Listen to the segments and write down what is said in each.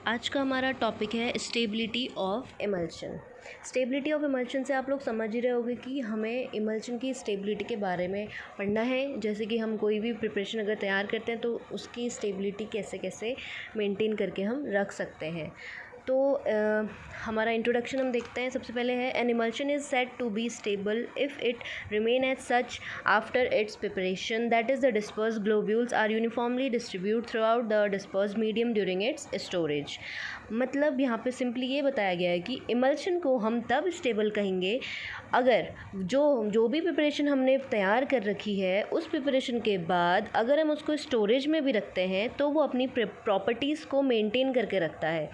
आज का हमारा टॉपिक है stability of emulsion. Stability of emulsion से आप लोग समझ ही रहे होंगे कि हमें इमल्शन की स्टेबिलिटी के बारे में पढ़ना है। जैसे कि हम कोई भी प्रिपरेशन अगर तैयार करते हैं तो उसकी स्टेबिलिटी कैसे कैसे मेंटेन करके हम रख सकते हैं। तो हमारा इंट्रोडक्शन हम देखते हैं। सबसे पहले है an emulsion is said to be stable if it remain as such after its preparation, that is the disperse globules are uniformly distribute throughout the disperse medium during its storage. मतलब यहाँ पे simply ये बताया गया है कि emulsion को हम तब स्टेबल कहेंगे अगर जो भी प्रिपरेशन हमने तैयार कर रखी है उस प्रिपरेशन के बाद अगर हम उसको स्टोरेज में भी रखते हैं तो वो अपनी प्रॉपर्टीज़ को मेंटेन करके रखता है।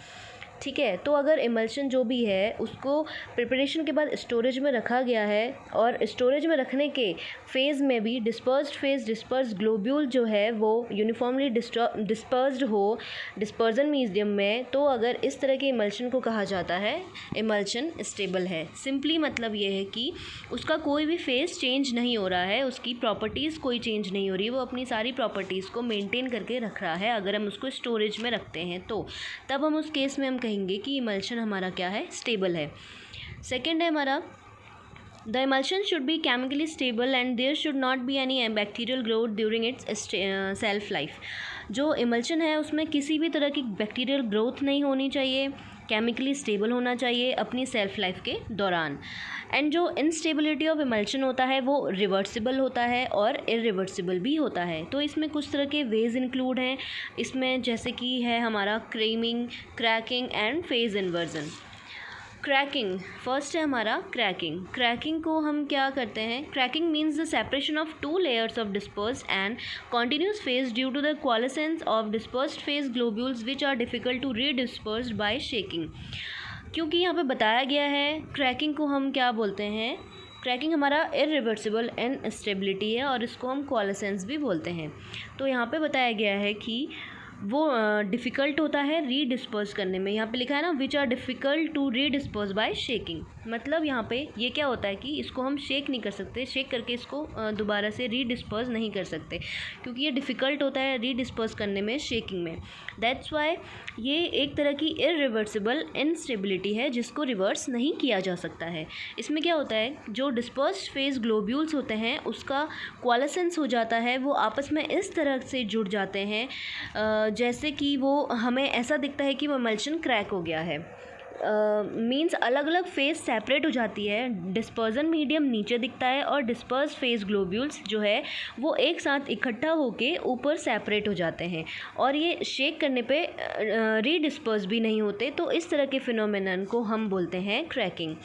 ठीक है, तो अगर इमल्शन जो भी है उसको प्रिपरेशन के बाद स्टोरेज में रखा गया है और स्टोरेज में रखने के फेज़ में भी डिस्पर्स ग्लोब्यूल जो है वो यूनिफॉर्मली डिस्पर्स्ड हो डिस्पर्जन मीडियम में, तो अगर इस तरह के इमल्शन को कहा जाता है इमल्शन स्टेबल है। सिंपली मतलब ये है कि उसका कोई भी फेज़ चेंज नहीं हो रहा है, उसकी प्रॉपर्टीज़ कोई चेंज नहीं हो रही, वो अपनी सारी प्रॉपर्टीज़ को मेंटेन करके रख रहा है। अगर हम उसको स्टोरेज में रखते हैं तो तब हम उस केस में हम कहेंगे कि इमल्शन हमारा क्या है, स्टेबल है। सेकेंड है हमारा the emulsion should be chemically stable and there should not be any bacterial growth during its shelf life. जो इमल्शन है उसमें किसी भी तरह की बैक्टीरियल ग्रोथ नहीं होनी चाहिए, केमिकली स्टेबल होना चाहिए अपनी सेल्फ लाइफ के दौरान। एंड जो इनस्टेबिलिटी ऑफ इमल्शन होता है वो रिवर्सिबल होता है और इरिवर्सिबल भी होता है। तो इसमें कुछ तरह के वेज इंक्लूड हैं इसमें, जैसे कि है हमारा creaming, cracking and phase inversion. Cracking first है हमारा क्रैकिंग को हम क्या करते हैं, cracking means the separation of two layers of dispersed and continuous phase due to the coalescence of dispersed phase globules which are difficult to redispersed by shaking. क्योंकि यहाँ पे बताया गया है क्रैकिंग को हम क्या बोलते हैं, क्रैकिंग हमारा इरिवर्सिबल इनस्टेबिलिटी है और इसको हम कोalescence भी बोलते हैं। तो यहाँ पे बताया गया है कि वो डिफ़िकल्ट होता है रीडिस्पर्स करने में। यहाँ पे लिखा है ना which are difficult to redisperse by shaking. मतलब यहाँ पे ये क्या होता है कि इसको हम शेक नहीं कर सकते, शेक करके इसको दोबारा से रीडिस्पर्स नहीं कर सकते क्योंकि ये डिफ़िकल्ट होता है रीडिस्पर्स करने में शेकिंग में। दैट्स वाई ये एक तरह की इरिवर्सिबल इनस्टेबिलिटी है जिसको रिवर्स नहीं किया जा सकता है। इसमें क्या होता है, जो डिस्पर्स्ड फेज ग्लोब्यूल्स होते हैं उसका कोalescence हो जाता है, वो आपस में इस तरह से जुड़ जाते हैं जैसे कि वो हमें ऐसा दिखता है कि वो इमल्शन क्रैक हो गया है। मीन्स अलग अलग फेज सेपरेट हो जाती है, डिस्पर्जन मीडियम नीचे दिखता है और डिस्पर्स फेज ग्लोब्यूल्स जो है वो एक साथ इकट्ठा होके ऊपर सेपरेट हो जाते हैं और ये शेक करने पे रीडिस्पर्स भी नहीं होते। तो इस तरह के फिनोमेनन को हम बोलते हैं क्रैकिंग।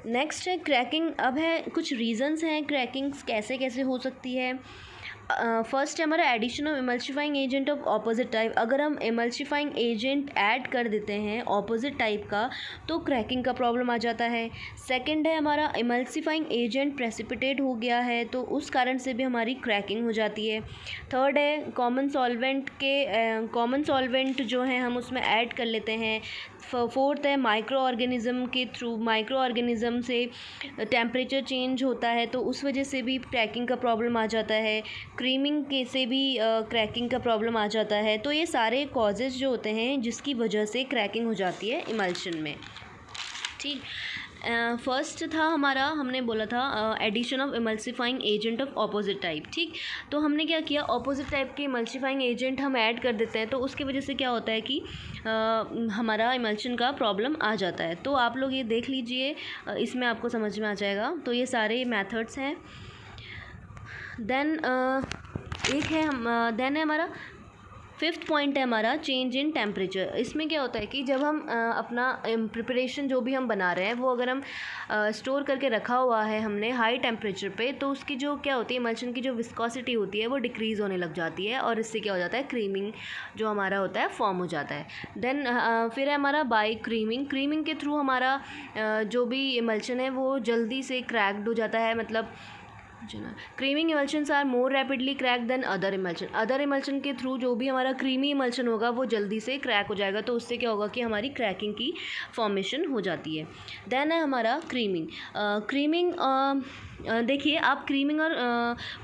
नेक्स्ट है क्रैकिंग। अब है कुछ रीजंस हैं क्रैकिंग्स कैसे कैसे हो सकती है। फर्स्ट है हमारा addition of emulsifying agent of opposite type. अगर हम इमल्सिफाइंग एजेंट ऐड कर देते हैं ऑपोजिट टाइप का तो क्रैकिंग का प्रॉब्लम आ जाता है। सेकंड है हमारा इमल्सिफाइंग एजेंट प्रेसिपिटेट हो गया है तो उस कारण से भी हमारी क्रैकिंग हो जाती है। थर्ड है कॉमन सॉल्वेंट जो है हम उसमें ऐड कर लेते हैं। फोर्थ है माइक्रो ऑर्गेनिज़म से टेम्परेचर चेंज होता है तो उस वजह से भी क्रैकिंग का प्रॉब्लम आ जाता है। क्रीमिंग के से भी क्रैकिंग का प्रॉब्लम आ जाता है। तो ये सारे कॉजेज़ जो होते हैं जिसकी वजह से क्रैकिंग हो जाती है इमल्शन में। ठीक, फर्स्ट था हमारा, हमने बोला था addition of emulsifying agent of opposite type. ठीक, तो हमने क्या किया, ऑपोजिट टाइप के इमल्सिफाइंग एजेंट हम ऐड कर देते हैं तो उसकी वजह से क्या होता है कि हमारा इमल्शन का प्रॉब्लम आ जाता है। तो आप लोग ये देख लीजिए, इसमें आपको समझ में आ जाएगा। तो ये सारे मेथड्स हैं। देन है हमारा फिफ्थ पॉइंट है हमारा चेंज इन टेम्परेचर। इसमें क्या होता है कि जब हम अपना प्रिपरेशन जो भी हम बना रहे हैं वो अगर हम स्टोर करके रखा हुआ है हमने हाई टेम्परेचर पे तो उसकी जो क्या होती है, इमल्शन की जो विस्कोसिटी होती है वो डिक्रीज़ होने लग जाती है और इससे क्या हो जाता है, क्रीमिंग जो हमारा होता है फॉर्म हो जाता है। देन फिर है हमारा बाय क्रीमिंग के थ्रू हमारा जो भी इमल्शन है वो जल्दी से क्रैक्ड हो जाता है। मतलब creaming emulsions are more rapidly crack than other emulsion. Other emulsion के थ्रू जो भी हमारा क्रीमी इमल्शन होगा वो जल्दी से क्रैक हो जाएगा, तो उससे क्या होगा कि हमारी क्रैकिंग की फॉर्मेशन हो जाती है। देन है हमारा क्रीमिंग। क्रीमिंग देखिए, आप क्रीमिंग और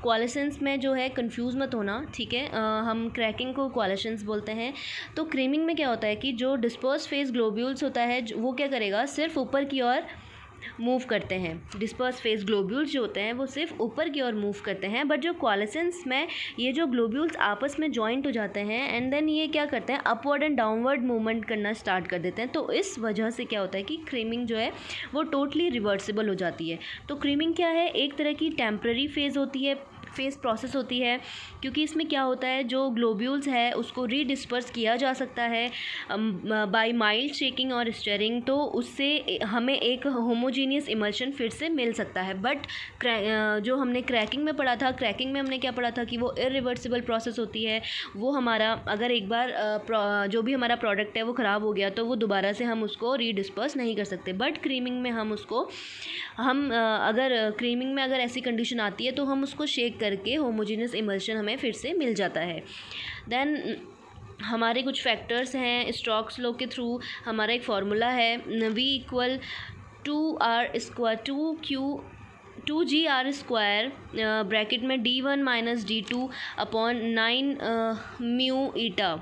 कोआलेसेंस में जो है कंफ्यूज मत होना, ठीक है। हम क्रैकिंग को कोआलेसेंस बोलते हैं। तो क्रीमिंग में क्या होता है कि जो डिस्पर्स फेज ग्लोब्यूल्स होता है वो क्या करेगा, सिर्फ ऊपर की ओर मूव करते हैं। डिस्पर्स फेज ग्लोब्यूल्स जो होते हैं वो सिर्फ ऊपर की ओर मूव करते हैं, बट जो कोआलेसेंस में ये जो ग्लोब्यूल्स आपस में जॉइंट हो जाते हैं एंड देन ये क्या करते हैं, अपवर्ड एंड डाउनवर्ड मूवमेंट करना स्टार्ट कर देते हैं। तो इस वजह से क्या होता है कि क्रीमिंग जो है वो टोटली रिवर्सिबल हो जाती है। तो क्रीमिंग क्या है, एक तरह की टेम्प्रेरी फेज़ होती है, फेस प्रोसेस होती है, क्योंकि इसमें क्या होता है, जो ग्लोब्यूल्स है उसको रीडिस्पर्स किया जा सकता है बाय माइल्ड शेकिंग और स्टीयरिंग, तो उससे हमें एक होमोजीनियस इमल्शन फिर से मिल सकता है। बट जो हमने क्रैकिंग में पढ़ा था, क्रैकिंग में हमने क्या पढ़ा था कि वो इरिवर्सिबल प्रोसेस होती है। वो हमारा अगर एक बार जो भी हमारा प्रोडक्ट है वो ख़राब हो गया तो वो दोबारा से हम उसको रीडिस्पर्स नहीं कर सकते। बट क्रीमिंग में हम उसको अगर क्रीमिंग में अगर ऐसी कंडीशन आती है तो हम उसको शेक करके होमोजीनियस इमल्शन हमें फिर से मिल जाता है। देन हमारे कुछ फैक्टर्स हैं स्टोक्स लॉ के थ्रू। हमारा एक फार्मूला है V इक्वल 2G_R² ब्रैकेट में D1 minus D2 upon 9 mu ईटा,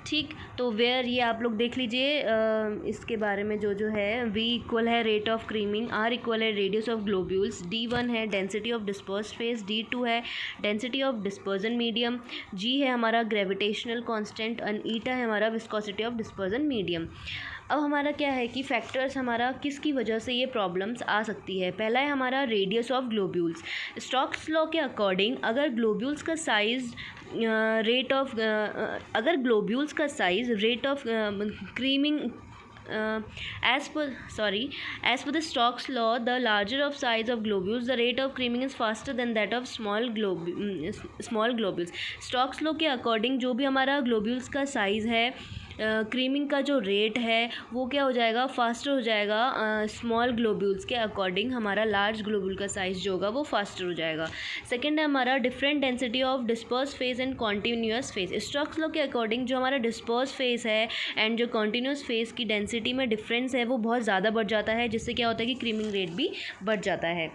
ठीक। तो वेयर ये आप लोग देख लीजिए, इसके बारे में जो है V इक्वल है rate of creaming, R equal है रेडियस ऑफ ग्लोब्यूल्स, D1 है density of disperse phase, D2 है density of dispersion medium, G है हमारा ग्रेविटेशनल कांस्टेंट एंड ईटा है हमारा विस्कोसिटी ऑफ डिस्पर्जन मीडियम। अब हमारा क्या है कि फैक्टर्स हमारा किसकी वजह से ये प्रॉब्लम्स आ सकती है। पहला है हमारा radius of globules. Stokes law के अकॉर्डिंग अगर ग्लोब्यूल्स का size rate of creaming as per the Stokes law, the larger of size of globules, the rate of creaming is faster than that of small globules. Stokes law के according जो भी हमारा globules का size है, creaming का जो rate है वो क्या हो जाएगा, फास्टर हो जाएगा स्मॉल ग्लोब्यूल्स के अकॉर्डिंग। हमारा लार्ज ग्लोब्यूल का साइज़ जो होगा वो फास्टर हो जाएगा। सेकंड है हमारा different density of disperse phase and continuous phase. Stokes law के अकॉर्डिंग जो हमारा डिस्पर्स फेज है एंड जो कॉन्टीन्यूस फेज की डेंसिटी में डिफरेंस है वो बहुत ज़्यादा बढ़ जाता है, जिससे क्या होता है कि क्रीमिंग रेट भी बढ़ जाता है।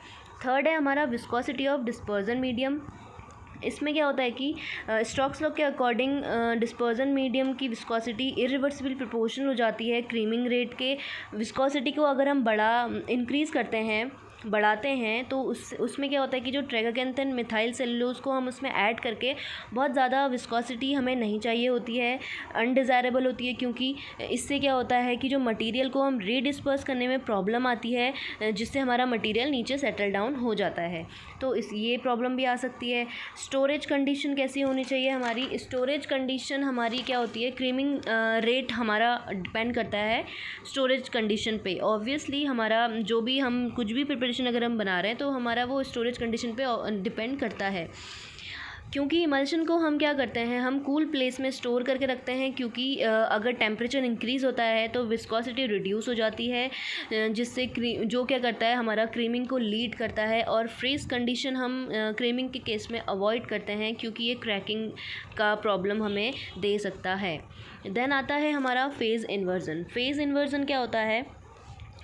थर्ड है हमारा विस्कोसिटी ऑफ डिस्पर्जन मीडियम। इसमें क्या होता है कि स्टोक्स लॉ के अकॉर्डिंग डिस्पर्जन मीडियम की विस्कोसिटी इरिवर्सिबल प्रोपोर्शनल हो जाती है क्रीमिंग रेट के। विस्कोसिटी को अगर हम इंक्रीज़ बढ़ाते हैं तो उसमें क्या होता है कि जो ट्रेगाकेंथन मिथाइल सेलुलोज को हम उसमें ऐड करके बहुत ज़्यादा विस्कोसिटी हमें नहीं चाहिए होती है, अनडिज़ायरेबल होती है, क्योंकि इससे क्या होता है कि जो मटेरियल को हम रीडिस्पर्स करने में प्रॉब्लम आती है, जिससे हमारा मटेरियल नीचे सेटल डाउन हो जाता है। तो ये प्रॉब्लम भी आ सकती है। स्टोरेज कंडीशन कैसी होनी चाहिए हमारी, स्टोरेज कंडीशन हमारी क्या होती है, क्रीमिंग रेट हमारा डिपेंड करता है स्टोरेज कंडीशन पे। ऑब्वियसली हमारा जो भी हम कुछ भी प्रिपरेशन अगर हम बना रहे हैं तो हमारा वो स्टोरेज कंडीशन पे डिपेंड करता है, क्योंकि इमल्शन को हम क्या करते हैं, हम कूल प्लेस में स्टोर करके रखते हैं, क्योंकि अगर टेम्परेचर इंक्रीज़ होता है तो विस्कोसिटी रिड्यूस हो जाती है, जिससे जो क्या करता है हमारा क्रीमिंग को लीड करता है। और फ्रीज कंडीशन हम क्रीमिंग के केस में अवॉइड करते हैं, क्योंकि ये क्रैकिंग का प्रॉब्लम हमें दे सकता है। देन आता है हमारा फेज़ इन्वर्जन। फेज़ इन्वर्जन क्या होता है,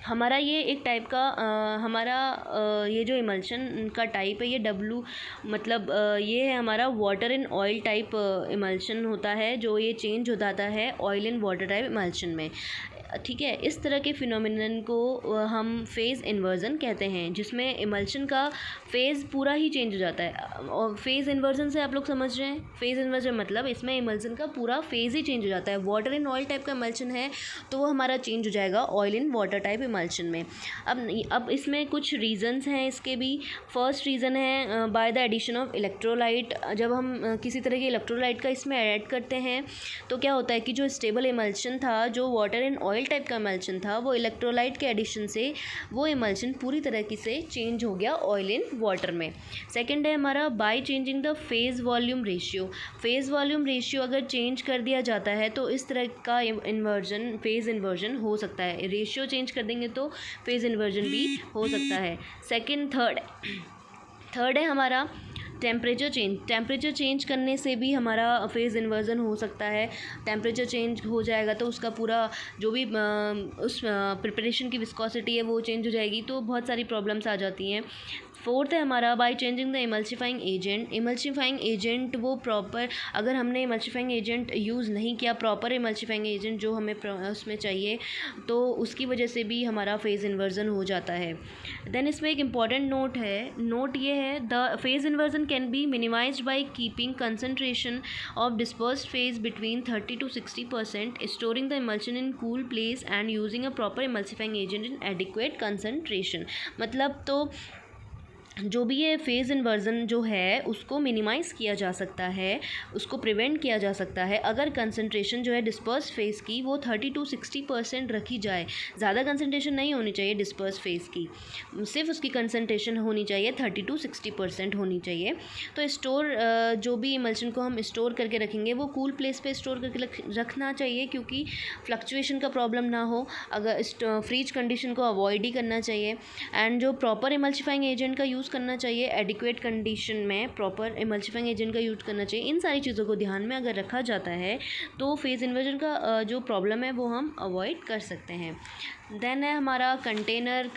हमारा ये एक टाइप का ये जो इमल्शन का टाइप है ये ये है हमारा water in oil type emulsion होता है, जो ये चेंज हो जाता है oil in water type emulsion में, ठीक है। इस तरह के फिनोमिनन को हम फेज़ इन्वर्जन कहते हैं, जिसमें इमल्शन का फेज़ पूरा ही चेंज हो जाता है। और फेज़ इन्वर्जन से आप लोग समझ रहे हैं, फेज़ इन्वर्जन मतलब इसमें इमल्शन का पूरा फेज़ ही चेंज हो जाता है। वाटर इन ऑयल टाइप का इमल्शन है तो वो हमारा चेंज हो जाएगा oil in water type emulsion में। अब इसमें कुछ रीज़न्स हैं इसके भी। फर्स्ट रीज़न है by the addition of electrolyte. जब हम किसी तरह के इलेक्ट्रोलाइट का इसमें ऐड करते हैं तो क्या होता है कि जो स्टेबल इमल्शन था, जो वाटर इन ऑयल टाइप का इमल्शन था, वो इलेक्ट्रोलाइट के एडिशन से वो इमल्शन पूरी तरीके से चेंज हो गया ऑयल इन वाटर में। सेकंड है हमारा by changing the phase volume ratio. Phase volume ratio अगर चेंज कर दिया जाता है तो इस तरह का फेज़ इन्वर्जन हो सकता है। रेशियो चेंज कर देंगे तो फेज़ इन्वर्जन भी हो सकता है। थर्ड है हमारा टेम्परेचर चेंज करने से भी हमारा फेज़ इन्वर्जन हो सकता है। टेम्परेचर चेंज हो जाएगा तो उसका पूरा जो भी उस प्रिपरेशन की विस्कोसिटी है वो चेंज हो जाएगी, तो बहुत सारी प्रॉब्लम्स आ जाती हैं। फोर्थ है हमारा by changing the emulsifying agent वो प्रॉपर, अगर हमने इमल्सिफाइंग एजेंट यूज़ नहीं किया, प्रॉपर इमल्सिफाइंग एजेंट जो हमें उसमें चाहिए, तो उसकी वजह से भी हमारा फेज़ इन्वर्जन हो जाता है। देन इसमें एक इम्पॉर्टेंट नोट ये है, the phase inversion can be minimised by keeping concentration of dispersed phase between 30 to 60%, storing the emulsion in cool place and using a proper emulsifying agent in adequate concentration. मतलब तो जो भी ये phase inversion जो है उसको minimise किया जा सकता है, उसको प्रिवेंट किया जा सकता है अगर कंसंट्रेशन जो है डिस्पर्स फेज़ की वो 30 to 60% रखी जाए। ज़्यादा कंसंट्रेशन नहीं होनी चाहिए डिस्पर्स फेज़ की, सिर्फ उसकी कंसंट्रेशन होनी चाहिए 30 to 60% होनी चाहिए। तो स्टोर जो भी इमल्शन को हम स्टोर करके रखेंगे वो कूल प्लेस पे स्टोर करके रखना चाहिए, क्योंकि फ्लक्चुएशन का प्रॉब्लम ना हो। अगर फ्रीज कंडीशन को अवॉइड ही करना चाहिए। एंड जो प्रॉपर इमल्सिफाइंग एजेंट का यूज़ करना चाहिए, एडिक्वेट कंडीशन में प्रॉपर इमल्सिफाइंग एजेंट का यूज़ करना चाहिए। इन सारी चीज़ों को ध्यान में अगर रखा जाता है तो फेज़ इन्वर्जन का जो प्रॉब्लम है वो हम अवॉइड कर सकते हैं। देन है हमारा कंटेनर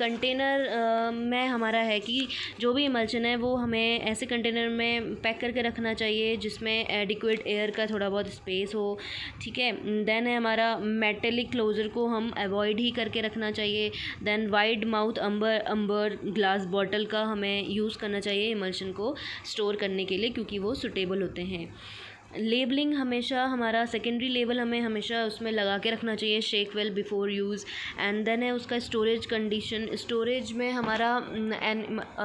में हमारा है कि जो भी इमल्शन है वो हमें ऐसे कंटेनर में पैक करके रखना चाहिए जिसमें एडिक्वेट एयर का थोड़ा बहुत स्पेस हो, ठीक है। देन है हमारा मेटेलिक क्लोजर को हम अवॉइड ही करके रखना चाहिए। देन वाइड माउथ अम्बर ग्लास बॉटल का हमें यूज़ करना चाहिए इमल्शन को स्टोर करने के लिए, क्योंकि वो सुटेबल होते हैं। लेबलिंग हमेशा हमारा सेकेंडरी लेबल हमें हमेशा उसमें लगा के रखना चाहिए, shake well before use. And then है उसका स्टोरेज कंडीशन, स्टोरेज में हमारा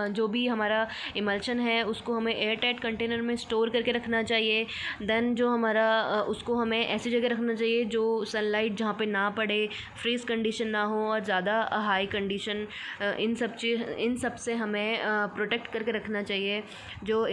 जो भी हमारा इमल्शन है उसको हमें एयर टाइट कंटेनर में स्टोर करके रखना चाहिए। देन जो हमारा उसको हमें ऐसी जगह रखना चाहिए जो सनलाइट जहाँ पे ना पड़े, फ्रीज कंडीशन ना हो और ज़्यादा हाई कंडीशन, इन सब से हमें प्रोटेक्ट करके रखना चाहिए जो